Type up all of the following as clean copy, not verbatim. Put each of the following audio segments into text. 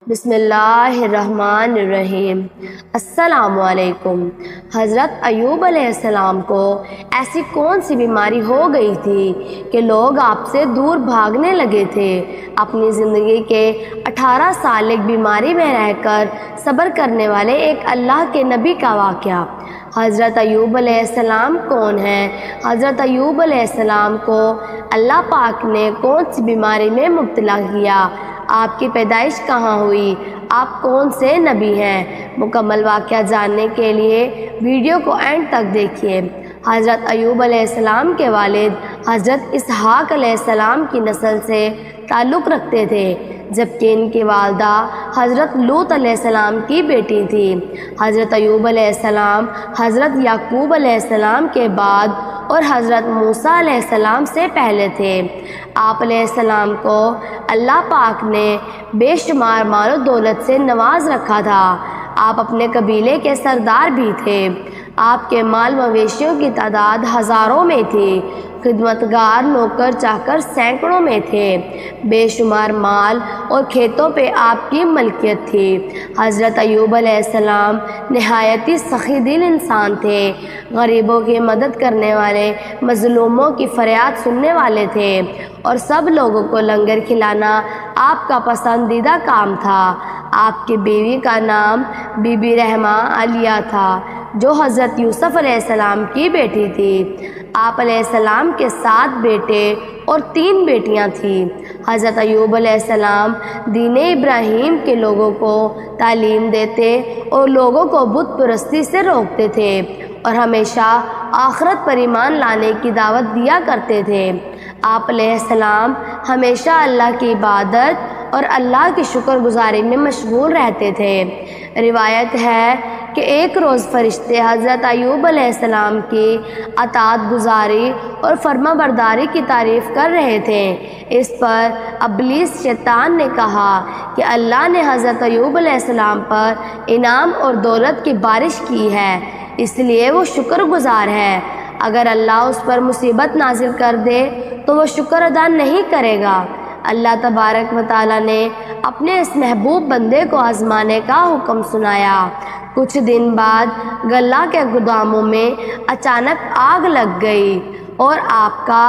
بسم اللہ الرحمن الرحیم۔ السلام علیکم۔ حضرت ایوب علیہ السلام کو ایسی کون سی بیماری ہو گئی تھی کہ لوگ آپ سے دور بھاگنے لگے تھے؟ اپنی زندگی کے 18 سال ایک بیماری میں رہ کر صبر کرنے والے ایک اللہ کے نبی کا واقعہ۔ حضرت ایوب علیہ السلام کون ہیں؟ حضرت ایوب علیہ السلام کو اللہ پاک نے کون سی بیماری میں مبتلا کیا؟ آپ کی پیدائش کہاں ہوئی؟ آپ کون سے نبی ہیں؟ مکمل واقعہ جاننے کے لیے ویڈیو کو اینڈ تک دیکھیے۔ حضرت ایوب علیہ السلام کے والد حضرت اسحاق علیہ السلام کی نسل سے تعلق رکھتے تھے، جبکہ ان کی والدہ حضرت لوط علیہ السلام کی بیٹی تھی۔ حضرت ایوب علیہ السلام حضرت یعقوب علیہ السلام کے بعد اور حضرت موسیٰ علیہ السلام سے پہلے تھے۔ آپ علیہ السلام کو اللہ پاک نے بے شمار مال و دولت سے نواز رکھا تھا۔ آپ اپنے قبیلے کے سردار بھی تھے۔ آپ کے مال مویشیوں کی تعداد ہزاروں میں تھی۔ خدمتگار نوکر چاکر سینکڑوں میں تھے۔ بے شمار مال اور کھیتوں پہ آپ کی ملکیت تھی۔ حضرت ایوب علیہ السلام نہایت ہی سخی دل انسان تھے۔ غریبوں کی مدد کرنے والے، مظلوموں کی فریاد سننے والے تھے، اور سب لوگوں کو لنگر کھلانا آپ کا پسندیدہ کام تھا۔ آپ کی بیوی کا نام بی بی رحمہ علیہ تھا، جو حضرت یوسف علیہ السلام کی بیٹی تھی۔ آپ علیہ السلام کے 7 بیٹے اور 3 بیٹیاں تھیں۔ حضرت ایوب علیہ السلام دین ابراہیم کے لوگوں کو تعلیم دیتے اور لوگوں کو بت پرستی سے روکتے تھے، اور ہمیشہ آخرت پر ایمان لانے کی دعوت دیا کرتے تھے۔ آپ علیہ السلام ہمیشہ اللہ کی عبادت اور اللہ کی شکر گزاری میں مشغول رہتے تھے۔ روایت ہے کہ ایک روز فرشتے حضرت ایوب علیہ السلام کی اطاعت گزاری اور فرما برداری کی تعریف کر رہے تھے۔ اس پر ابلیس شیطان نے کہا کہ اللہ نے حضرت ایوب علیہ السلام پر انعام اور دولت کی بارش کی ہے، اس لیے وہ شکر گزار ہے۔ اگر اللہ اس پر مصیبت نازل کر دے تو وہ شکر ادا نہیں کرے گا۔ اللہ تبارک و تعالیٰ نے اپنے اس محبوب بندے کو آزمانے کا حکم سنایا۔ کچھ دن بعد غلہ کے گوداموں میں اچانک آگ لگ گئی اور آپ کا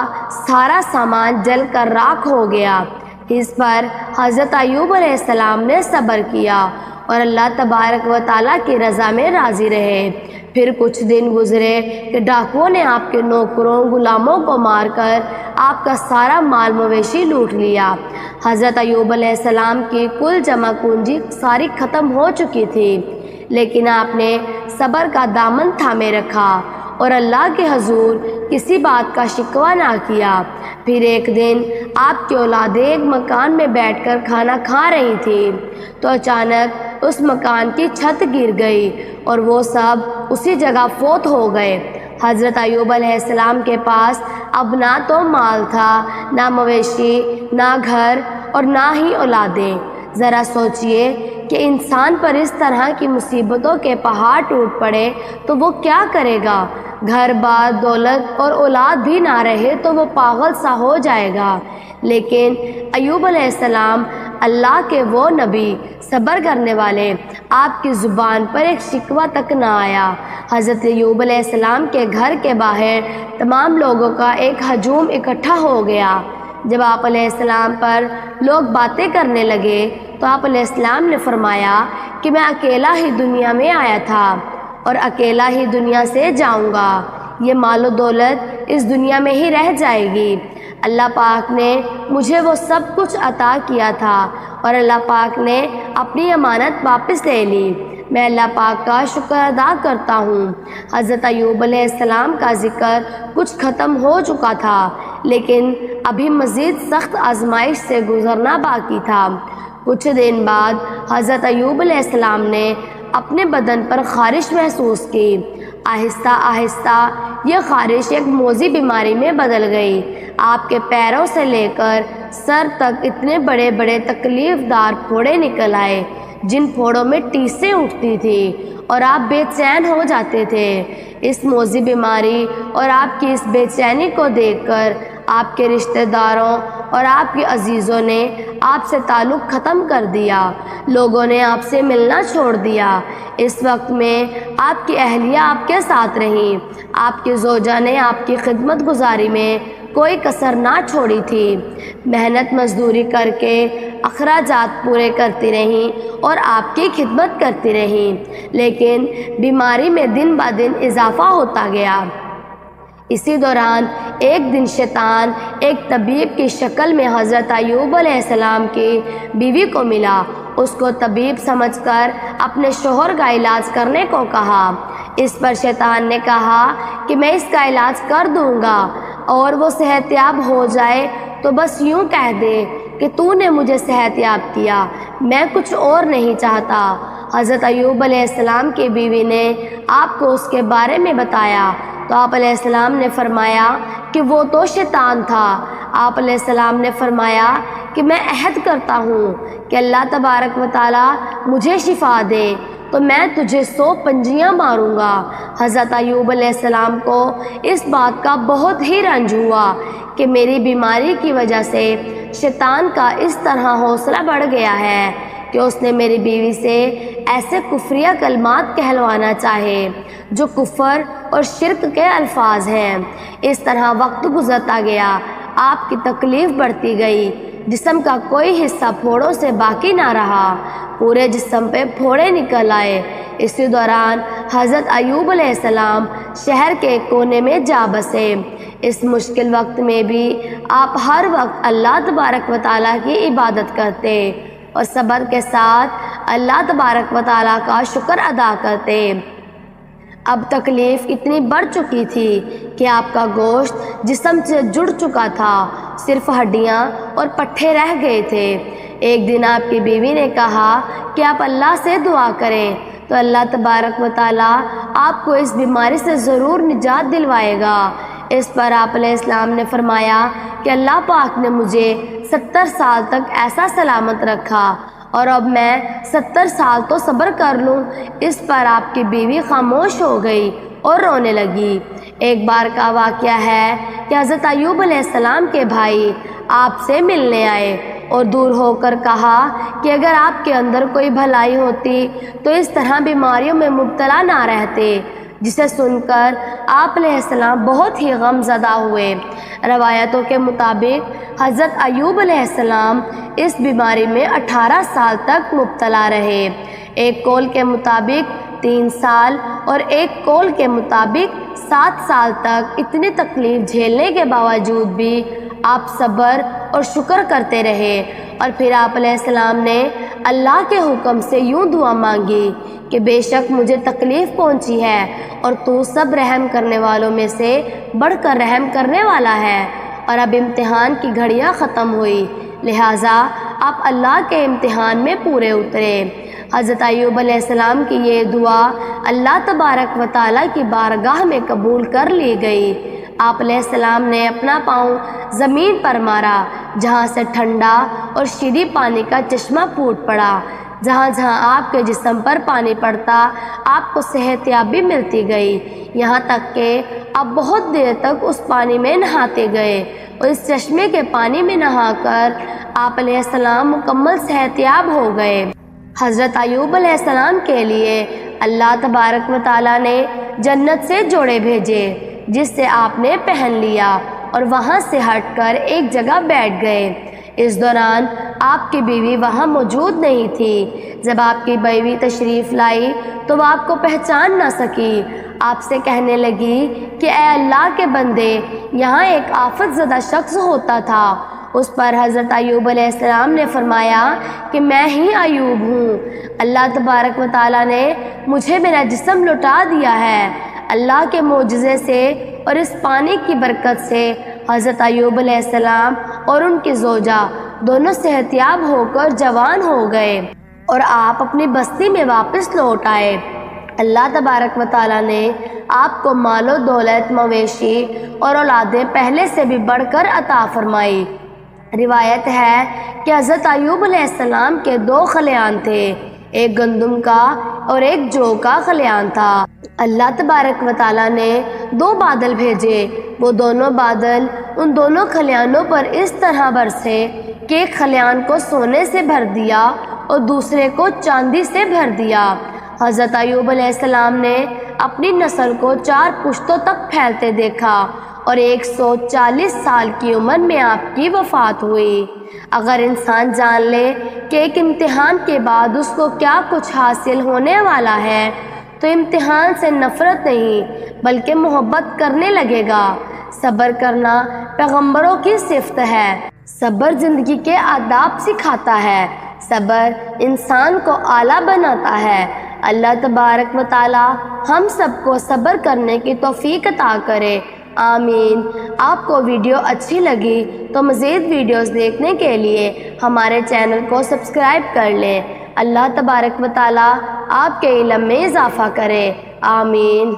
سارا سامان جل کر راکھ ہو گیا۔ اس پر حضرت ایوب علیہ السلام نے صبر کیا اور اللہ تبارک و تعالیٰ کی رضا میں راضی رہے۔ پھر کچھ دن گزرے کہ ڈاکوؤں نے آپ کے نوکروں غلاموں کو مار کر آپ کا سارا مال مویشی لوٹ لیا۔ حضرت ایوب علیہ السلام کی کل جمع پونجی ساری ختم ہو چکی تھی، لیکن آپ نے صبر کا دامن تھامے رکھا اور اللہ کے حضور کسی بات کا شکوہ نہ کیا۔ پھر ایک دن آپ کی اولادیں ایک مکان میں بیٹھ کر کھانا کھا رہی تھیں تو اچانک اس مکان کی چھت گر گئی اور وہ سب اسی جگہ فوت ہو گئے۔ حضرت ایوب علیہ السلام کے پاس اب نہ تو مال تھا، نہ مویشی، نہ گھر اور نہ ہی اولادیں۔ ذرا سوچئے کہ انسان پر اس طرح کی مصیبتوں کے پہاڑ ٹوٹ پڑے تو وہ کیا کرے گا؟ گھر بار دولت اور اولاد بھی نہ رہے تو وہ پاگل سا ہو جائے گا۔ لیکن ایوب علیہ السلام اللہ کے وہ نبی، صبر کرنے والے، آپ کی زبان پر ایک شکوہ تک نہ آیا۔ حضرت ایوب علیہ السلام کے گھر کے باہر تمام لوگوں کا ایک ہجوم اکٹھا ہو گیا۔ جب آپ علیہ السلام پر لوگ باتیں کرنے لگے تو آپ علیہ السلام نے فرمایا کہ میں اکیلا ہی دنیا میں آیا تھا اور اکیلا ہی دنیا سے جاؤں گا۔ یہ مال و دولت اس دنیا میں ہی رہ جائے گی۔ اللہ پاک نے مجھے وہ سب کچھ عطا کیا تھا اور اللہ پاک نے اپنی امانت واپس لے لی۔ میں اللہ پاک کا شکر ادا کرتا ہوں۔ حضرت ایوب علیہ السلام کا ذکر کچھ ختم ہو چکا تھا، لیکن ابھی مزید سخت آزمائش سے گزرنا باقی تھا۔ کچھ دن بعد حضرت ایوب علیہ السلام نے اپنے بدن پر خارش محسوس کی۔ آہستہ آہستہ یہ خارش ایک موذی بیماری میں بدل گئی۔ آپ کے پیروں سے لے کر سر تک اتنے بڑے بڑے تکلیف دار پھوڑے نکل آئے، جن پھوڑوں میں ٹیسیں اٹھتی تھی اور آپ بے چین ہو جاتے تھے۔ اس موذی بیماری اور آپ کی اس بے چینی کو دیکھ کر آپ کے رشتہ داروں اور آپ کے عزیزوں نے آپ سے تعلق ختم کر دیا، لوگوں نے آپ سے ملنا چھوڑ دیا۔ اس وقت میں آپ کی اہلیہ آپ کے ساتھ رہیں، آپ کے زوجہ نے آپ کی خدمت گزاری میں کوئی کسر نہ چھوڑی تھی، محنت مزدوری کر کے اخراجات پورے کرتی رہیں اور آپ کی خدمت کرتی رہیں، لیکن بیماری میں دن بہ دن اضافہ ہوتا گیا۔ اسی دوران ایک دن شیطان ایک طبیب کی شکل میں حضرت ایوب علیہ السلام کی بیوی کو ملا۔ اس کو طبیب سمجھ کر اپنے شوہر کا علاج کرنے کو کہا۔ اس پر شیطان نے کہا کہ میں اس کا علاج کر دوں گا اور وہ صحت یاب ہو جائے تو بس یوں کہہ دے کہ تو نے مجھے صحت یاب کیا، میں کچھ اور نہیں چاہتا۔ حضرت ایوب علیہ السلام کی بیوی نے آپ کو اس کے بارے میں بتایا تو آپ علیہ السلام نے فرمایا کہ وہ تو شیطان تھا۔ آپ علیہ السلام نے فرمایا کہ میں عہد کرتا ہوں کہ اللہ تبارک و تعالی مجھے شفا دے تو میں تجھے 100 پنجیاں ماروں گا۔ حضرت ایوب علیہ السلام کو اس بات کا بہت ہی رنج ہوا کہ میری بیماری کی وجہ سے شیطان کا اس طرح حوصلہ بڑھ گیا ہے کہ اس نے میری بیوی سے ایسے کفریہ کلمات کہلوانا چاہے جو کفر اور شرک کے الفاظ ہیں۔ اس طرح وقت گزرتا گیا، آپ کی تکلیف بڑھتی گئی، جسم کا کوئی حصہ پھوڑوں سے باقی نہ رہا، پورے جسم پہ پھوڑے نکل آئے۔ اسی دوران حضرت ایوب علیہ السلام شہر کے ایک کونے میں جا بسے۔ اس مشکل وقت میں بھی آپ ہر وقت اللہ تبارک و تعالیٰ کی عبادت کرتے اور صبر کے ساتھ اللہ تبارک و تعالیٰ کا شکر ادا کرتے۔ اب تکلیف اتنی بڑھ چکی تھی کہ آپ کا گوشت جسم سے جڑ چکا تھا، صرف ہڈیاں اور پٹھے رہ گئے تھے۔ ایک دن آپ کی بیوی نے کہا کہ آپ اللہ سے دعا کریں تو اللہ تبارک و تعالیٰ آپ کو اس بیماری سے ضرور نجات دلوائے گا۔ اس پر آپ علیہ السلام نے فرمایا کہ اللہ پاک نے مجھے 70 سال تک ایسا سلامت رکھا اور اب میں 70 سال تو صبر کر لوں۔ اس پر آپ کی بیوی خاموش ہو گئی اور رونے لگی۔ ایک بار کا واقعہ ہے کہ حضرت ایوب علیہ السلام کے بھائی آپ سے ملنے آئے اور دور ہو کر کہا کہ اگر آپ کے اندر کوئی بھلائی ہوتی تو اس طرح بیماریوں میں مبتلا نہ رہتے، جسے سن کر آپ علیہ السلام بہت ہی غم زدہ ہوئے۔ روایتوں کے مطابق حضرت ایوب علیہ السلام اس بیماری میں 18 سال تک مبتلا رہے۔ ایک قول کے مطابق 3 سال اور ایک قول کے مطابق 7 سال تک اتنی تکلیف جھیلنے کے باوجود بھی آپ صبر اور شکر کرتے رہے۔ اور پھر آپ علیہ السلام نے اللہ کے حکم سے یوں دعا مانگی کہ بے شک مجھے تکلیف پہنچی ہے اور تو سب رحم کرنے والوں میں سے بڑھ کر رحم کرنے والا ہے، اور اب امتحان کی گھڑیاں ختم ہوئی، لہٰذا آپ اللہ کے امتحان میں پورے اترے۔ حضرت ایوب علیہ السلام کی یہ دعا اللہ تبارک و تعالیٰ کی بارگاہ میں قبول کر لی گئی۔ آپ علیہ السلام نے اپنا پاؤں زمین پر مارا، جہاں سے ٹھنڈا اور شیریں پانی کا چشمہ پھوٹ پڑا۔ جہاں جہاں آپ کے جسم پر پانی پڑتا آپ کو صحت یابی ملتی گئی، یہاں تک کہ آپ بہت دیر تک اس پانی میں نہاتے گئے، اور اس چشمے کے پانی میں نہا کر آپ علیہ السلام مکمل صحت یاب ہو گئے۔ حضرت ایوب علیہ السلام کے لیے اللہ تبارک و تعالیٰ نے جنت سے جوڑے بھیجے، جس سے آپ نے پہن لیا اور وہاں سے ہٹ کر ایک جگہ بیٹھ گئے۔ اس دوران آپ کی بیوی وہاں موجود نہیں تھی۔ جب آپ کی بیوی تشریف لائی تو وہ آپ کو پہچان نہ سکی۔ آپ سے کہنے لگی کہ اے اللہ کے بندے، یہاں ایک آفت زدہ شخص ہوتا تھا۔ اس پر حضرت ایوب علیہ السلام نے فرمایا کہ میں ہی ایوب ہوں، اللہ تبارک و تعالیٰ نے مجھے میرا جسم لوٹا دیا ہے۔ اللہ کے معجزے سے اور اس پانی کی برکت سے حضرت ایوب علیہ السلام اور ان کی زوجہ دونوں صحت یاب ہو کر جوان ہو گئے اور آپ اپنی بستی میں واپس لوٹ آئے۔ اللہ تبارک و تعالیٰ نے آپ کو مال و دولت، مویشی اور اولادیں پہلے سے بھی بڑھ کر عطا فرمائی۔ روایت ہے کہ حضرت ایوب علیہ السلام کے 2 خلیان تھے، ایک گندم کا اور ایک جو کا خلیان تھا۔ اللہ تبارک و تعالیٰ نے 2 بادل بھیجے، وہ دونوں بادل ان دونوں خلیانوں پر اس طرح برسے کہ ایک خلیان کو سونے سے بھر دیا اور دوسرے کو چاندی سے بھر دیا۔ حضرت ایوب علیہ السلام نے اپنی نسل کو 4 پشتوں تک پھیلتے دیکھا اور 140 سال کی عمر میں آپ کی وفات ہوئی۔ اگر انسان جان لے کہ ایک امتحان کے بعد اس کو کیا کچھ حاصل ہونے والا ہے تو امتحان سے نفرت نہیں بلکہ محبت کرنے لگے گا۔ صبر کرنا پیغمبروں کی صفت ہے۔ صبر زندگی کے آداب سکھاتا ہے۔ صبر انسان کو اعلیٰ بناتا ہے۔ اللہ تبارک و تعالی ہم سب کو صبر کرنے کی توفیق عطا کرے، آمین۔ آپ کو ویڈیو اچھی لگی تو مزید ویڈیوز دیکھنے کے لیے ہمارے چینل کو سبسکرائب کر لیں۔ اللہ تبارک و تعالی آپ کے علم میں اضافہ کرے، آمین۔